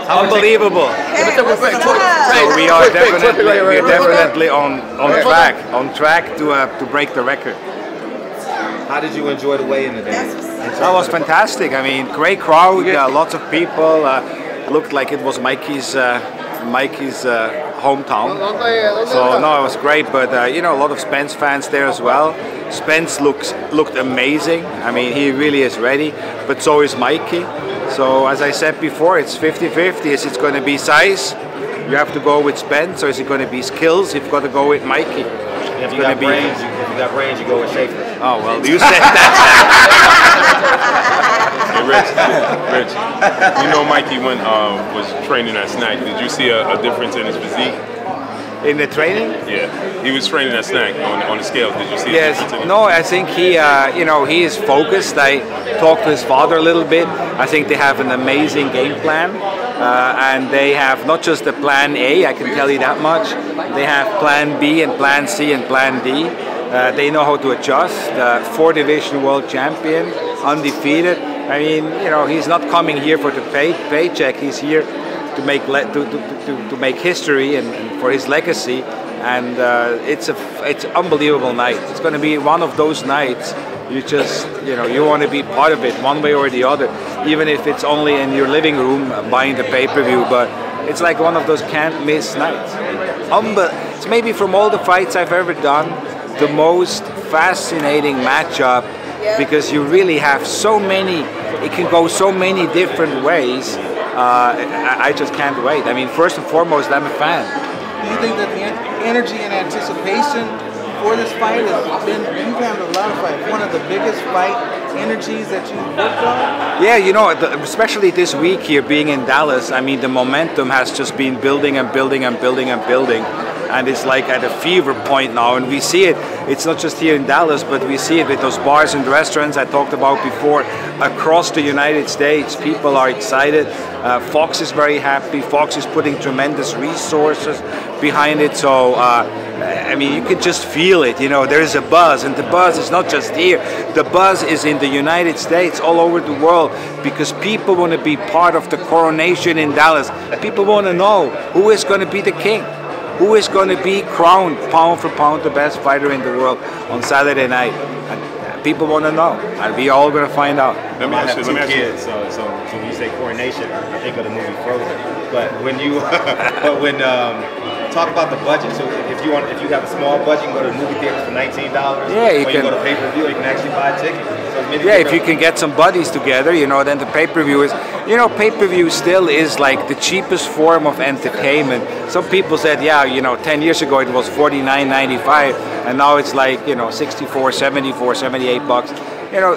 Unbelievable. So we are definitely on track to break the record. How did you enjoy the weigh-in today? That was fantastic. I mean, great crowd, lots of people. Looked like it was Mikey's hometown. So no, it was great. But you know, a lot of Spence fans there as well. Spence looked amazing. I mean, he really is ready. But so is Mikey. So as I said before, it's 50-50. Is it going to be size? You have to go with Spence, or is it going to be skills? You've got to go with Mikey. If you got brains, you go with Schaefer. Oh well, you said that. Hey, Rich, you know Mikey when was training at Snack. Did you see a difference in his physique? In the training? Yeah, he was training at Snack on the scale. Did you see? Yes. No, I think he, you know, he is focused. I talked to his father a little bit. I think they have an amazing game plan, and they have not just the plan A. I can tell you that much. They have plan B and plan C and plan D. They know how to adjust. 4-division world champion, undefeated. I mean, you know, he's not coming here for the paycheck. He's here to make history and for his legacy. And it's unbelievable night. It's going to be one of those nights you want to be part of it one way or the other, even if it's only in your living room buying the pay-per-view. But it's like one of those can't miss nights. It's maybe from all the fights I've ever done, the most fascinating matchup, because you really have so many, it can go so many different ways. I just can't wait. I mean, first and foremost, I'm a fan. Do you think that the energy and anticipation for this fight has been, you've had a lot of fights, one of the biggest fight energies that you've worked on? Yeah, you know, especially this week here being in Dallas, I mean, the momentum has just been building and building and building and building. And it's like at a fever point now, and we see it. It's not just here in Dallas, but we see it with those bars and restaurants I talked about before across the United States. People are excited. Fox is very happy. Fox is putting tremendous resources behind it. So, I mean, you can just feel it. You know, there is a buzz, and the buzz is not just here. The buzz is in the United States, all over the world, because people want to be part of the coronation in Dallas. People want to know who is going to be the king. Who is going to be crowned pound for pound the best fighter in the world on Saturday night? And people want to know, and we all going to find out. Let me ask you. So when you say coronation, I think of the movie Frozen. But when talk about the budget. So if you have a small budget, you can go to the movie theaters for $19. Yeah, you can go to pay-per-view. You can actually buy a ticket. Yeah, if you can get some buddies together, you know, then the pay-per-view is, you know, pay-per-view still is like the cheapest form of entertainment. Some people said, yeah, you know, 10 years ago it was $49.95, and now it's like, you know, 64, 74, 78 bucks. You know,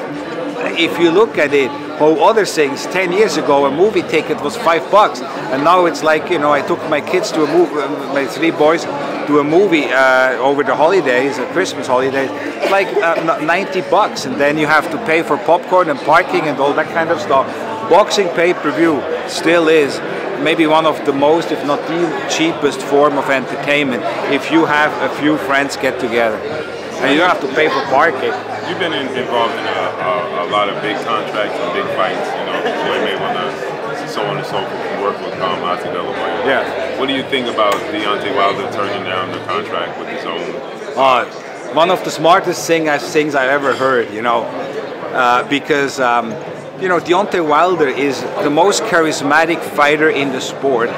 if you look at it, how other things, 10 years ago a movie ticket was $5, and now it's like, you know, I took my kids to a movie, my 3 boys to a movie over the holidays, Christmas holidays, like 90 bucks, and then you have to pay for popcorn and parking and all that kind of stuff. Boxing pay-per-view still is maybe one of the most, if not the cheapest form of entertainment if you have a few friends get together. And you don't have to pay for parking. You've been involved in a lot of big contracts and big fights, you know, Floyd Mayweather, so on and so forth, work with Ozzy De La Hoya. Yeah. What do you think about Deontay Wilder turning down the contract with his own? One of the smartest things I've ever heard, you know, because you know, Deontay Wilder is the most charismatic fighter in the sport.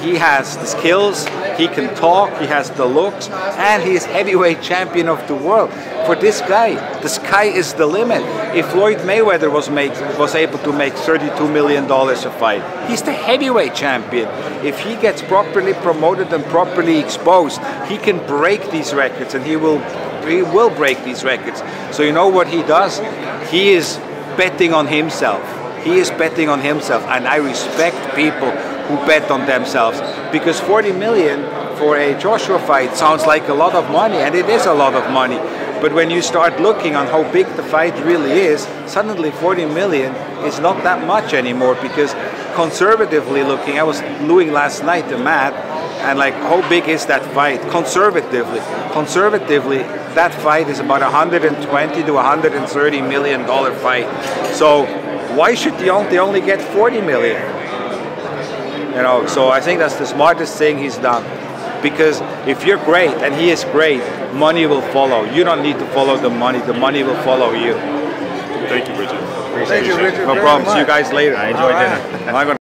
He has the skills, he can talk, he has the looks, and he is heavyweight champion of the world. For this guy, the sky is the limit. If Floyd Mayweather was able to make $32 million a fight, he's the heavyweight champion. If he gets properly promoted and properly exposed, he can break these records, and he will break these records. So you know what he does? He is betting on himself. He is betting on himself, and I respect people who bet on themselves, because 40 million for a Joshua fight sounds like a lot of money, and it is a lot of money. But when you start looking on how big the fight really is, suddenly 40 million is not that much anymore, because conservatively looking, I was doing last night the math, and like, how big is that fight? Conservatively, that fight is about $120 to $130 million fight. So why should Deontay only get 40 million? You know, so I think that's the smartest thing he's done. Because if you're great and he is great, money will follow. You don't need to follow the money will follow you. Thank you, Richard. Thank you, Richard. No very problem. much. See you guys later. I enjoyed dinner. I'm gonna